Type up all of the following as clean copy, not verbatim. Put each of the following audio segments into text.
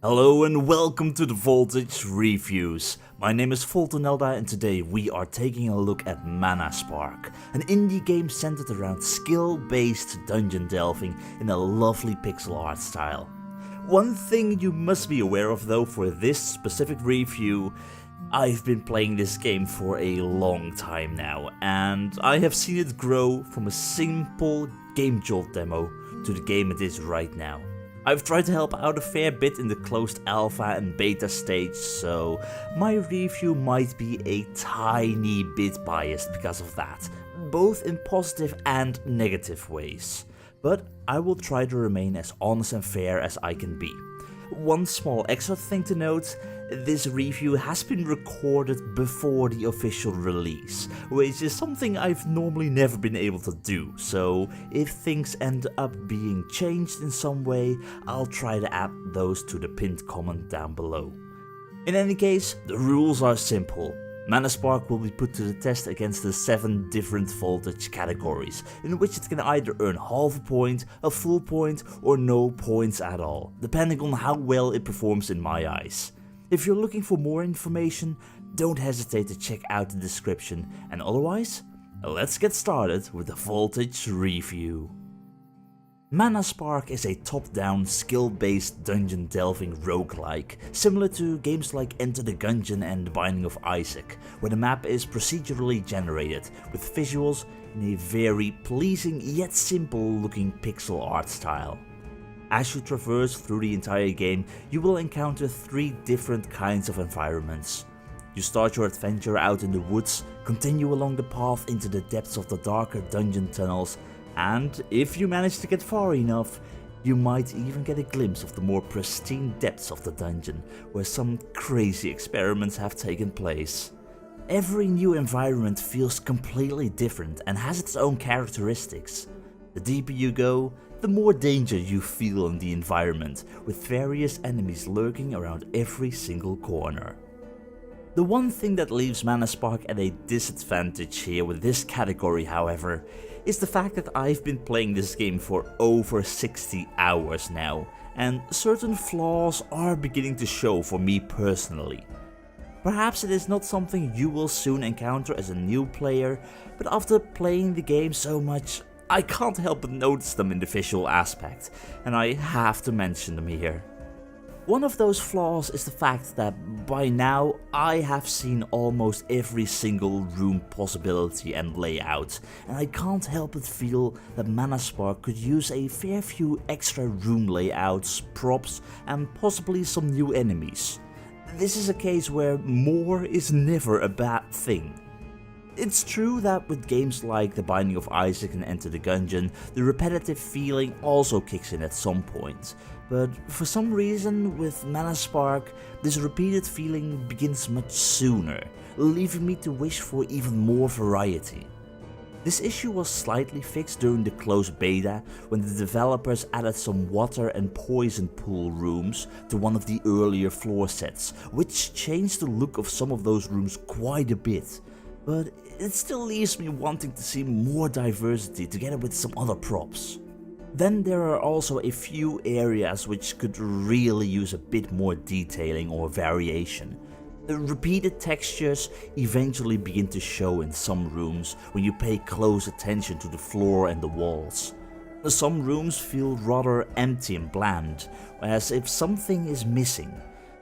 Hello and welcome to the Voltage Reviews. My name is Voltorn Elda and today we are taking a look at Mana Spark, an indie game centered around skill-based dungeon delving in a lovely pixel art style. One thing you must be aware of though for this specific review, I've been playing this game for a long time now and I have seen it grow from a simple Gamejolt demo to the game it is right now. I've tried to help out a fair bit in the closed alpha and beta stage, so my review might be a tiny bit biased because of that, both in positive and negative ways. But I will try to remain as honest and fair as I can be. One small extra thing to note, this review has been recorded before the official release, which is something I've normally never been able to do, so if things end up being changed in some way, I'll try to add those to the pinned comment down below. In any case, the rules are simple. Mana Spark will be put to the test against the 7 different voltage categories, in which it can either earn half a point, a full point, or no points at all, depending on how well it performs in my eyes. If you're looking for more information, don't hesitate to check out the description, and otherwise, let's get started with the Voltage Review. Mana Spark is a top-down, skill-based dungeon delving roguelike, similar to games like Enter the Gungeon and The Binding of Isaac, where the map is procedurally generated, with visuals in a very pleasing yet simple looking pixel art style. As you traverse through the entire game, you will encounter 3 different kinds of environments. You start your adventure out in the woods, continue along the path into the depths of the darker dungeon tunnels, and if you manage to get far enough, you might even get a glimpse of the more pristine depths of the dungeon, where some crazy experiments have taken place. Every new environment feels completely different and has its own characteristics. The deeper you go, the more danger you feel in the environment, with various enemies lurking around every single corner. The one thing that leaves Mana Spark at a disadvantage here with this category, however, is the fact that I've been playing this game for over 60 hours now, and certain flaws are beginning to show for me personally. Perhaps it is not something you will soon encounter as a new player, but after playing the game so much, I can't help but notice them in the visual aspect, and I have to mention them here. One of those flaws is the fact that by now I have seen almost every single room possibility and layout, and I can't help but feel that Mana Spark could use a fair few extra room layouts, props, and possibly some new enemies. This is a case where more is never a bad thing. It's true that with games like The Binding of Isaac and Enter the Gungeon, the repetitive feeling also kicks in at some point, but for some reason with Mana Spark, this repeated feeling begins much sooner, leaving me to wish for even more variety. This issue was slightly fixed during the closed beta, when the developers added some water and poison pool rooms to one of the earlier floor sets, which changed the look of some of those rooms quite a bit. But it still leaves me wanting to see more diversity together with some other props. Then there are also a few areas which could really use a bit more detailing or variation. The repeated textures eventually begin to show in some rooms when you pay close attention to the floor and the walls. Some rooms feel rather empty and bland, as if something is missing.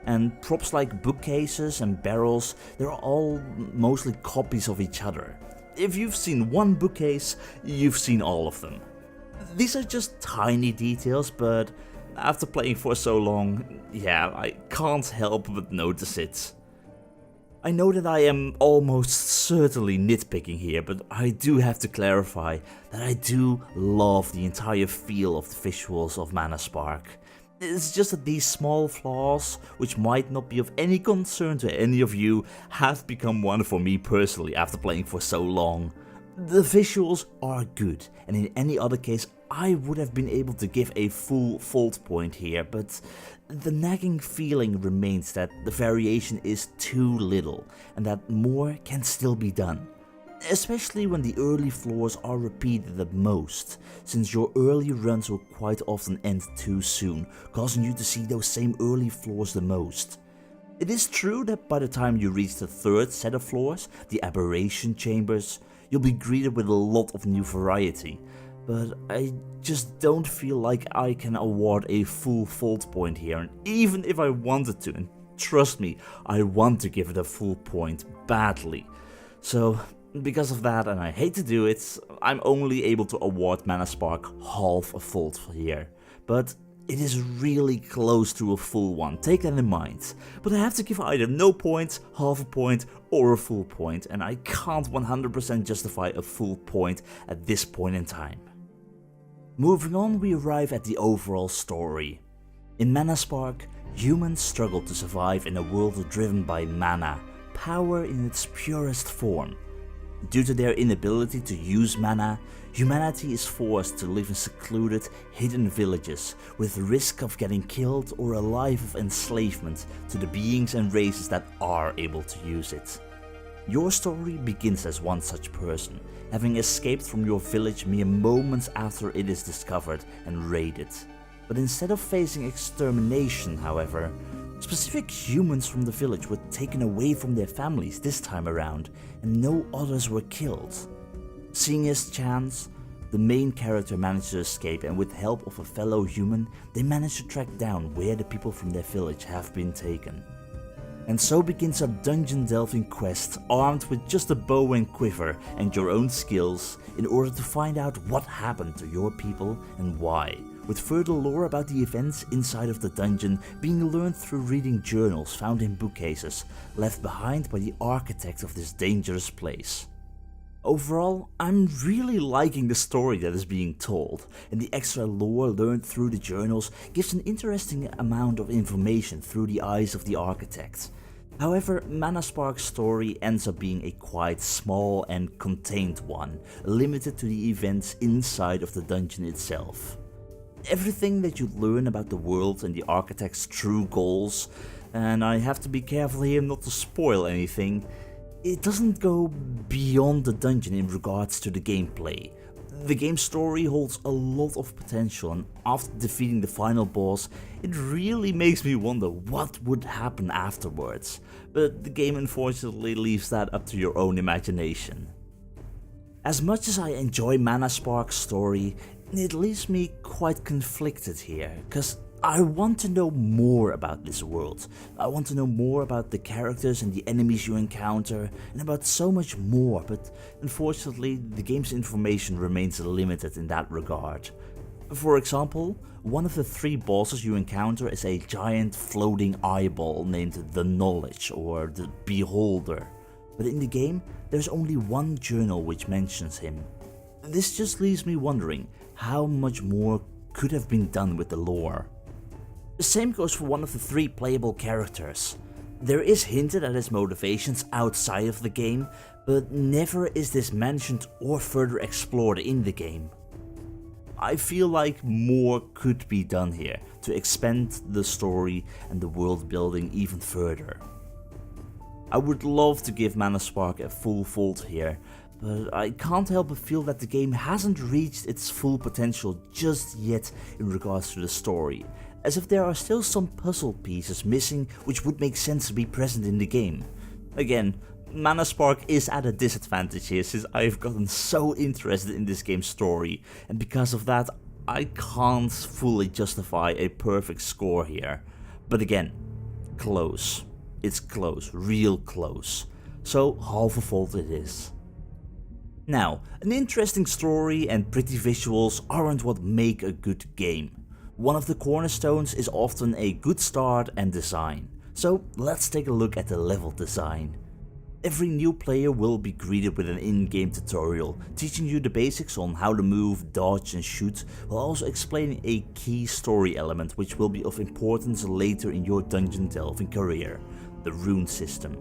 And props like bookcases and barrels, they're all mostly copies of each other. If you've seen one bookcase, you've seen all of them. These are just tiny details, but after playing for so long, yeah, I can't help but notice it. I know that I am almost certainly nitpicking here, but I do have to clarify that I do love the entire feel of the visuals of Mana Spark. It's just that these small flaws, which might not be of any concern to any of you, have become one for me personally after playing for so long. The visuals are good, and in any other case I would have been able to give a full fault point here, but the nagging feeling remains that the variation is too little, and that more can still be done. especially when the early floors are repeated the most, since your early runs will quite often end too soon, causing you to see those same early floors the most. It is true that by the time you reach the third set of floors, the aberration chambers, you'll be greeted with a lot of new variety, but I just don't feel like I can award a full fault point here, and even if I wanted to, and trust me, I want to give it a full point badly. So because of that, and I hate to do it, I'm only able to award Mana Spark half a fault here, but it is really close to a full one, take that in mind. But I have to give either no point, half a point, or a full point, and I can't 100% justify a full point at this point in time. Moving on, we arrive at the overall story. In Mana Spark, humans struggle to survive in a world driven by mana, power in its purest form. Due to their inability to use mana, humanity is forced to live in secluded, hidden villages with the risk of getting killed or a life of enslavement to the beings and races that are able to use it. Your story begins as one such person, having escaped from your village mere moments after it is discovered and raided. But instead of facing extermination, however, specific humans from the village were taken away from their families this time around, and no others were killed. Seeing his chance, the main character managed to escape, and with help of a fellow human, they managed to track down where the people from their village have been taken. And so begins a dungeon delving quest, armed with just a bow and quiver and your own skills, in order to find out what happened to your people and why, with further lore about the events inside of the dungeon being learned through reading journals found in bookcases, left behind by the architect of this dangerous place. Overall, I'm really liking the story that is being told, and the extra lore learned through the journals gives an interesting amount of information through the eyes of the architect. However, Mana Spark's story ends up being a quite small and contained one, limited to the events inside of the dungeon itself. Everything that you learn about the world and the architect's true goals, and I have to be careful here not to spoil anything, it doesn't go beyond the dungeon in regards to the gameplay. The game's story holds a lot of potential, and after defeating the final boss, it really makes me wonder what would happen afterwards, but the game unfortunately leaves that up to your own imagination. As much as I enjoy Mana Spark's story, it leaves me quite conflicted here, cause I want to know more about this world. I want to know more about the characters and the enemies you encounter, and about so much more, but unfortunately the game's information remains limited in that regard. For example, one of the 3 bosses you encounter is a giant floating eyeball named the Knowledge or the Beholder, but in the game there's only one journal which mentions him. This just leaves me wondering how much more could have been done with the lore. The same goes for one of the 3 playable characters. There is hinted at his motivations outside of the game, but never is this mentioned or further explored in the game. I feel like more could be done here to expand the story and the world building even further. I would love to give Mana Spark a full fault here, but I can't help but feel that the game hasn't reached its full potential just yet in regards to the story, as if there are still some puzzle pieces missing which would make sense to be present in the game. Again, Mana Spark is at a disadvantage here since I've gotten so interested in this game's story, and because of that I can't fully justify a perfect score here. But again, close. It's close, real close. So half a fault it is. Now, an interesting story and pretty visuals aren't what make a good game. One of the cornerstones is often a good start and design. So let's take a look at the level design. Every new player will be greeted with an in-game tutorial, teaching you the basics on how to move, dodge and shoot, while also explaining a key story element which will be of importance later in your dungeon delving career, the rune system.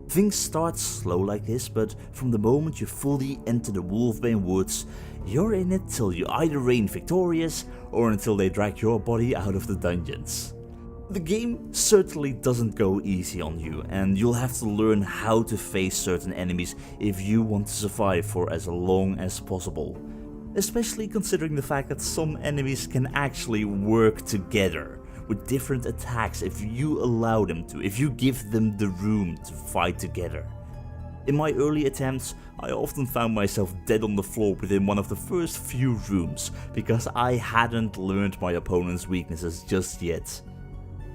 Things start slow like this, but from the moment you fully enter the Wolfbane Woods, you're in it till you either reign victorious or until they drag your body out of the dungeons. The game certainly doesn't go easy on you, and you'll have to learn how to face certain enemies if you want to survive for as long as possible. Especially considering the fact that some enemies can actually work together with different attacks if you allow them to, if you give them the room to fight together. In my early attempts, I often found myself dead on the floor within one of the first few rooms because I hadn't learned my opponent's weaknesses just yet.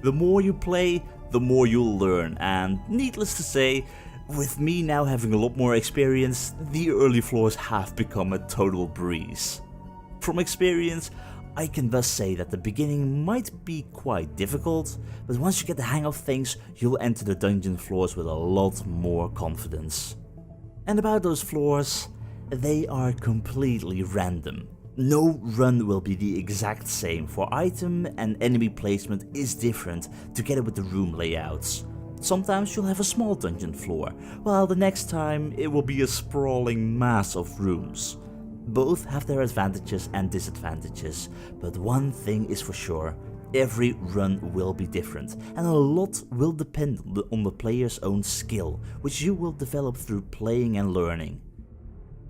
The more you play, the more you'll learn, and needless to say, with me now having a lot more experience, the early floors have become a total breeze. From experience, I can thus say that the beginning might be quite difficult, but once you get the hang of things, you'll enter the dungeon floors with a lot more confidence. And about those floors, they are completely random. No run will be the exact same, for item and enemy placement is different together with the room layouts. Sometimes you'll have a small dungeon floor, while the next time it will be a sprawling mass of rooms. Both have their advantages and disadvantages, but one thing is for sure, every run will be different, and a lot will depend on the player's own skill, which you will develop through playing and learning.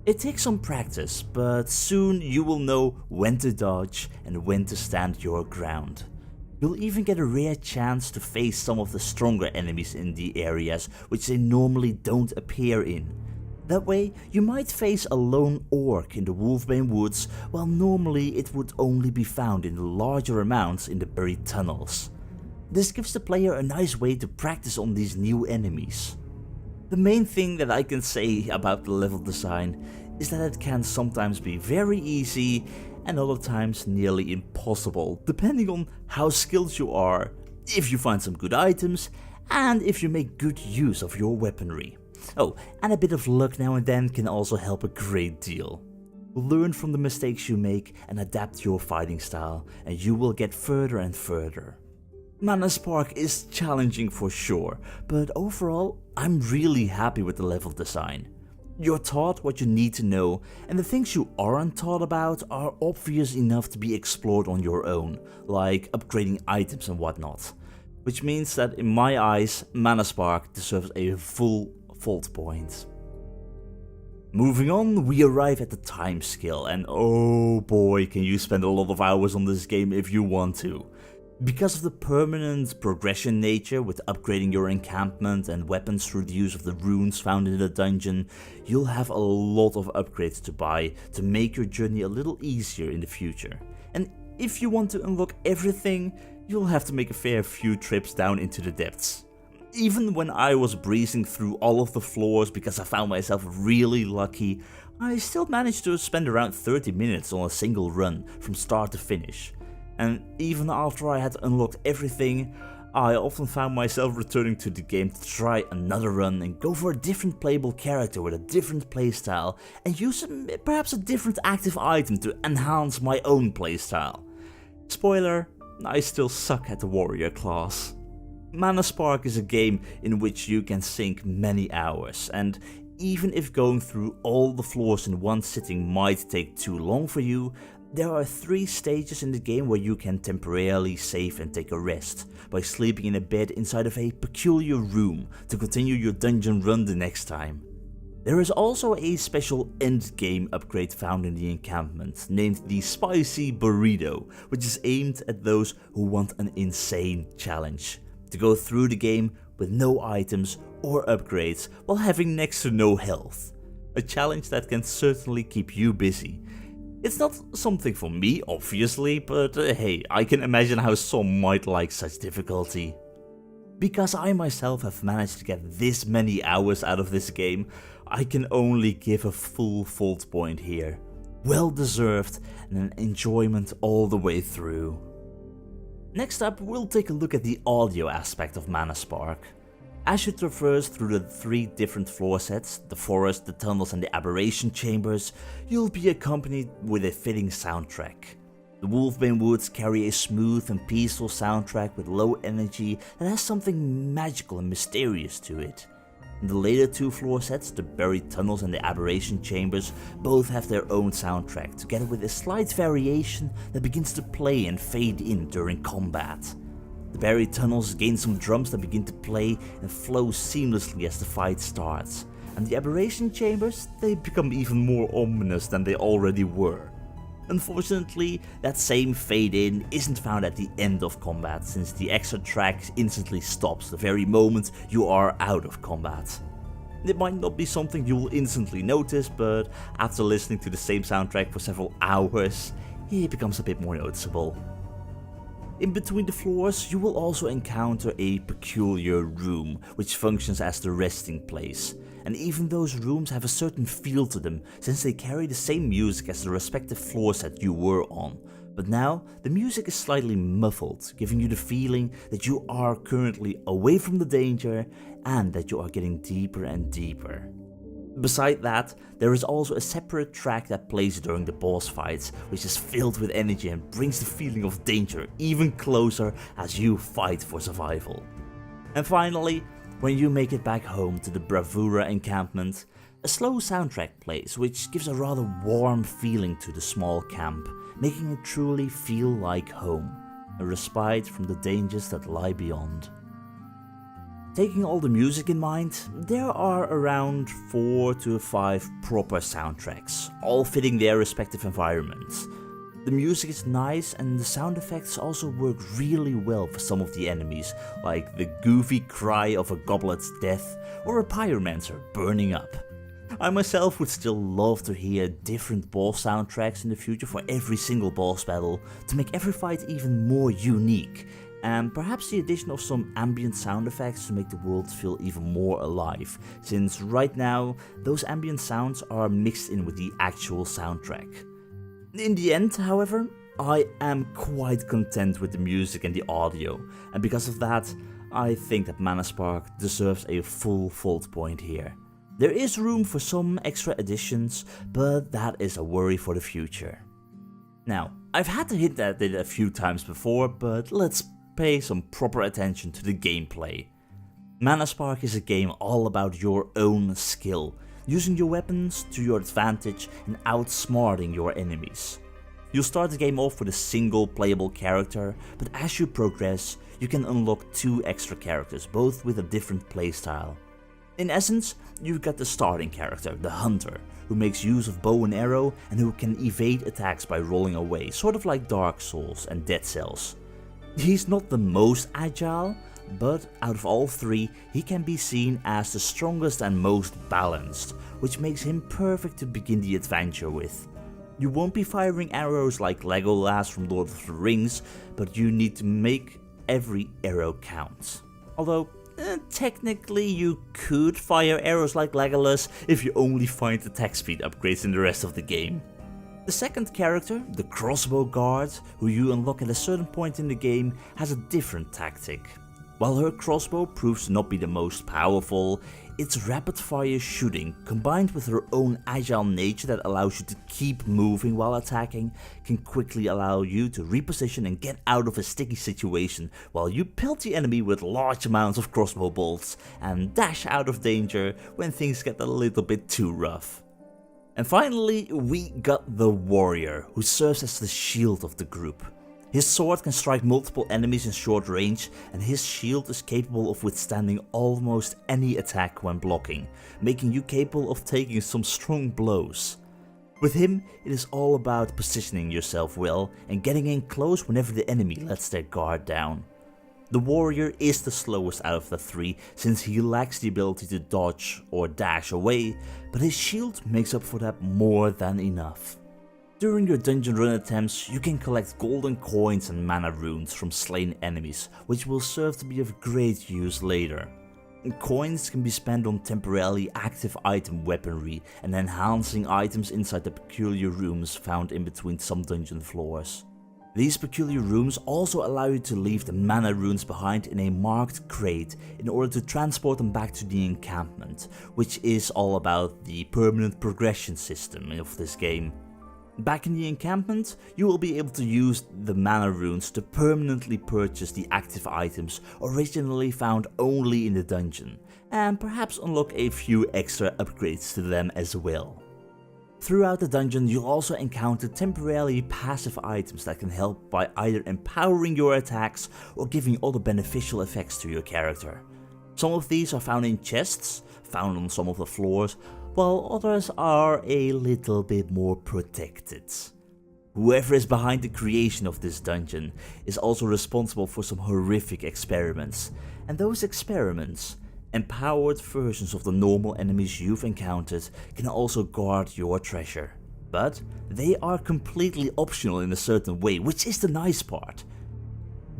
It takes some practice, but soon you will know when to dodge and when to stand your ground. You'll even get a rare chance to face some of the stronger enemies in the areas which they normally don't appear in. That way, you might face a lone orc in the Wolfbane Woods, while normally it would only be found in larger amounts in the buried tunnels. This gives the player a nice way to practice on these new enemies. The main thing that I can say about the level design is that it can sometimes be very easy and other times nearly impossible, depending on how skilled you are, if you find some good items, and if you make good use of your weaponry. Oh, and a bit of luck now and then can also help a great deal. Learn from the mistakes you make and adapt your fighting style, and you will get further and further. Mana Spark is challenging for sure, but overall, I'm really happy with the level design. You're taught what you need to know, and the things you aren't taught about are obvious enough to be explored on your own, like upgrading items and whatnot. Which means that in my eyes, Mana Spark deserves a full fault point. Moving on, we arrive at the time skill, and oh boy, can you spend a lot of hours on this game if you want to. Because of the permanent progression nature with upgrading your encampment and weapons through the use of the runes found in the dungeon, you'll have a lot of upgrades to buy to make your journey a little easier in the future. And if you want to unlock everything, you'll have to make a fair few trips down into the depths. Even when I was breezing through all of the floors because I found myself really lucky, I still managed to spend around 30 minutes on a single run from start to finish. And even after I had unlocked everything, I often found myself returning to the game to try another run and go for a different playable character with a different playstyle and use perhaps a different active item to enhance my own playstyle. Spoiler, I still suck at the warrior class. Mana Spark is a game in which you can sink many hours, and even if going through all the floors in one sitting might take too long for you, there are 3 stages in the game where you can temporarily save and take a rest, by sleeping in a bed inside of a peculiar room to continue your dungeon run the next time. There is also a special endgame upgrade found in the encampment, named the Spicy Burrito, which is aimed at those who want an insane challenge. To go through the game with no items or upgrades while having next to no health. A challenge that can certainly keep you busy. It's not something for me, obviously, but hey, I can imagine how some might like such difficulty. Because I myself have managed to get this many hours out of this game, I can only give a full fault point here. Well deserved and an enjoyment all the way through. Next up, we'll take a look at the audio aspect of Mana Spark. As you traverse through the 3 different floor sets, the forest, the tunnels and the aberration chambers, you'll be accompanied with a fitting soundtrack. The Wolfbane Woods carry a smooth and peaceful soundtrack with low energy that has something magical and mysterious to it. In the later 2 floor sets, the buried tunnels and the aberration chambers both have their own soundtrack, together with a slight variation that begins to play and fade in during combat. The buried tunnels gain some drums that begin to play and flow seamlessly as the fight starts. And the aberration chambers, they become even more ominous than they already were. Unfortunately, that same fade-in isn't found at the end of combat, since the extra track instantly stops the very moment you are out of combat. It might not be something you will instantly notice, but after listening to the same soundtrack for several hours, it becomes a bit more noticeable. In between the floors, you will also encounter a peculiar room, which functions as the resting place. And even those rooms have a certain feel to them, since they carry the same music as the respective floors that you were on. But now, the music is slightly muffled, giving you the feeling that you are currently away from the danger and that you are getting deeper and deeper. Beside that, there is also a separate track that plays during the boss fights, which is filled with energy and brings the feeling of danger even closer as you fight for survival. And finally, when you make it back home to the Bravura encampment, a slow soundtrack plays, which gives a rather warm feeling to the small camp, making it truly feel like home, a respite from the dangers that lie beyond. Taking all the music in mind, there are around 4 to 5 proper soundtracks, all fitting their respective environments. The music is nice and the sound effects also work really well for some of the enemies, like the goofy cry of a goblet's death or a pyromancer burning up. I myself would still love to hear different boss soundtracks in the future for every single boss battle to make every fight even more unique, and perhaps the addition of some ambient sound effects to make the world feel even more alive, since right now those ambient sounds are mixed in with the actual soundtrack. In the end, however, I am quite content with the music and the audio, and because of that, I think that Manaspark deserves a full fault point here. There is room for some extra additions, but that is a worry for the future. Now, I've had to hint at it a few times before, but let's pay some proper attention to the gameplay. Manaspark is a game all about your own skill, using your weapons to your advantage and outsmarting your enemies. You'll start the game off with a single playable character, but as you progress, you can unlock 2 extra characters, both with a different playstyle. In essence, you've got the starting character, the Hunter, who makes use of bow and arrow and who can evade attacks by rolling away, sort of like Dark Souls and Dead Cells. He's not the most agile, but out of all 3, he can be seen as the strongest and most balanced, which makes him perfect to begin the adventure with. You won't be firing arrows like Legolas from Lord of the Rings, but you need to make every arrow count. Although, technically you could fire arrows like Legolas if you only find attack speed upgrades in the rest of the game. The second character, the Crossbow Guard, who you unlock at a certain point in the game, has a different tactic. While her crossbow proves to not be the most powerful, its rapid fire shooting, combined with her own agile nature that allows you to keep moving while attacking, can quickly allow you to reposition and get out of a sticky situation while you pelt the enemy with large amounts of crossbow bolts and dash out of danger when things get a little bit too rough. And finally, we got the Warrior, who serves as the shield of the group. His sword can strike multiple enemies in short range, and his shield is capable of withstanding almost any attack when blocking, making you capable of taking some strong blows. With him, it is all about positioning yourself well and getting in close whenever the enemy lets their guard down. The Warrior is the slowest out of the 3 since he lacks the ability to dodge or dash away, but his shield makes up for that more than enough. During your dungeon run attempts, you can collect golden coins and mana runes from slain enemies, which will serve to be of great use later. Coins can be spent on temporarily active item weaponry and enhancing items inside the peculiar rooms found in between some dungeon floors. These peculiar rooms also allow you to leave the mana runes behind in a marked crate in order to transport them back to the encampment, which is all about the permanent progression system of this game. Back in the encampment, you will be able to use the mana runes to permanently purchase the active items originally found only in the dungeon, and perhaps unlock a few extra upgrades to them as well. Throughout the dungeon, you'll also encounter temporarily passive items that can help by either empowering your attacks or giving other beneficial effects to your character. Some of these are found in chests, found on some of the floors, while others are a little bit more protected. Whoever is behind the creation of this dungeon is also responsible for some horrific experiments, and those experiments, empowered versions of the normal enemies you've encountered, can also guard your treasure. But they are completely optional in a certain way, which is the nice part.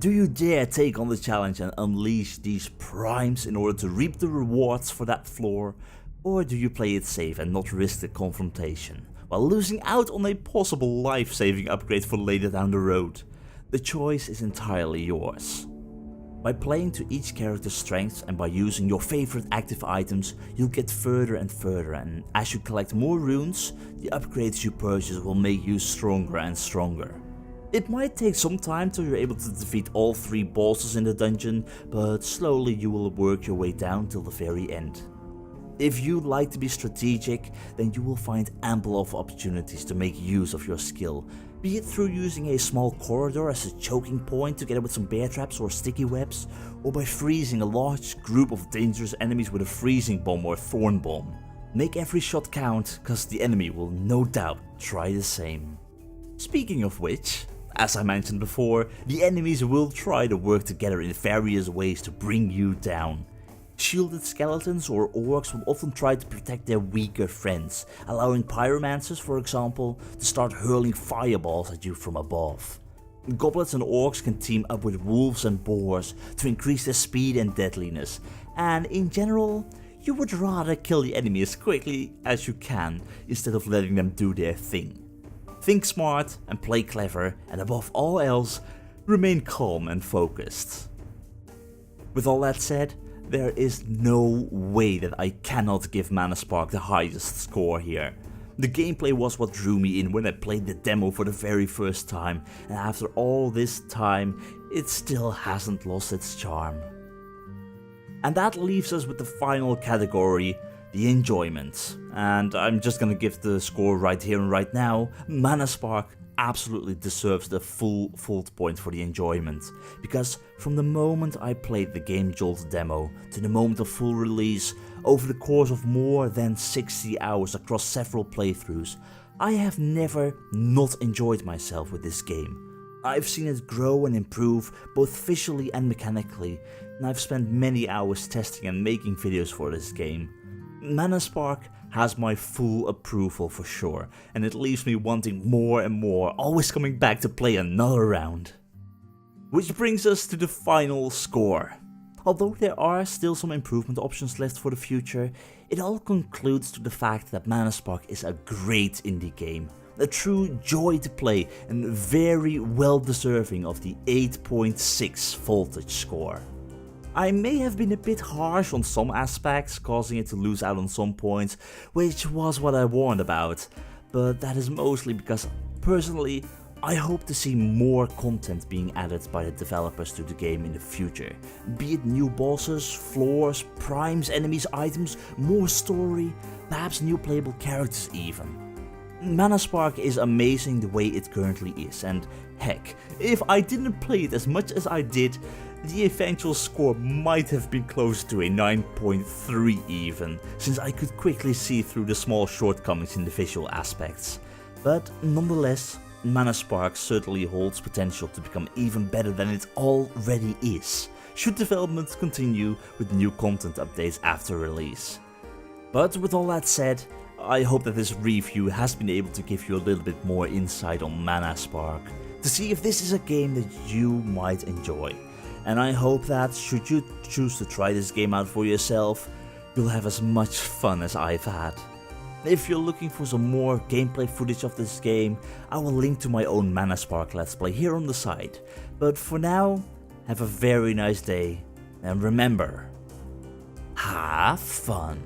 Do you dare take on the challenge and unleash these primes in order to reap the rewards for that floor? Or do you play it safe and not risk the confrontation, while losing out on a possible life-saving upgrade for later down the road? The choice is entirely yours. By playing to each character's strengths and by using your favorite active items, you'll get further and further, and as you collect more runes, the upgrades you purchase will make you stronger and stronger. It might take some time till you're able to defeat all 3 bosses in the dungeon, but slowly you will work your way down till the very end. If you like to be strategic, then you will find ample of opportunities to make use of your skill, be it through using a small corridor as a choking point together with some bear traps or sticky webs, or by freezing a large group of dangerous enemies with a freezing bomb or thorn bomb. Make every shot count, cause the enemy will no doubt try the same. Speaking of which, as I mentioned before, the enemies will try to work together in various ways to bring you down. Shielded skeletons or orcs will often try to protect their weaker friends, allowing pyromancers, for example, to start hurling fireballs at you from above. Goblins and orcs can team up with wolves and boars to increase their speed and deadliness, and in general, you would rather kill the enemy as quickly as you can instead of letting them do their thing. Think smart and play clever, and above all else, remain calm and focused. With all that said, there is no way that I cannot give Manaspark the highest score here. The gameplay was what drew me in when I played the demo for the very first time, and after all this time, it still hasn't lost its charm. And that leaves us with the final category, the enjoyment. And I'm just gonna give the score right here and right now. Manaspark absolutely deserves the full point for the enjoyment, because from the moment I played the Gamejolt demo to the moment of full release, over the course of more than 60 hours across several playthroughs, I have never not enjoyed myself with this game. I've seen it grow and improve both visually and mechanically, and I've spent many hours testing and making videos for this game. Manaspark has my full approval for sure, and it leaves me wanting more and more, always coming back to play another round. Which brings us to the final score. Although there are still some improvement options left for the future, it all concludes to the fact that Manaspark is a great indie game, a true joy to play and very well deserving of the 8.6 voltage score. I may have been a bit harsh on some aspects, causing it to lose out on some points, which was what I warned about, but that is mostly because, personally, I hope to see more content being added by the developers to the game in the future, be it new bosses, floors, primes, enemies, items, more story, perhaps new playable characters even. Manaspark is amazing the way it currently is, and heck, if I didn't play it as much as I did, the eventual score might have been close to a 9.3 even, since I could quickly see through the small shortcomings in the visual aspects. But nonetheless, Manaspark certainly holds potential to become even better than it already is, should development continue with new content updates after release. But with all that said, I hope that this review has been able to give you a little bit more insight on Manaspark, to see if this is a game that you might enjoy. And I hope that, should you choose to try this game out for yourself, you'll have as much fun as I've had. If you're looking for some more gameplay footage of this game, I will link to my own Manaspark Let's Play here on the side. But for now, have a very nice day, and remember, have fun.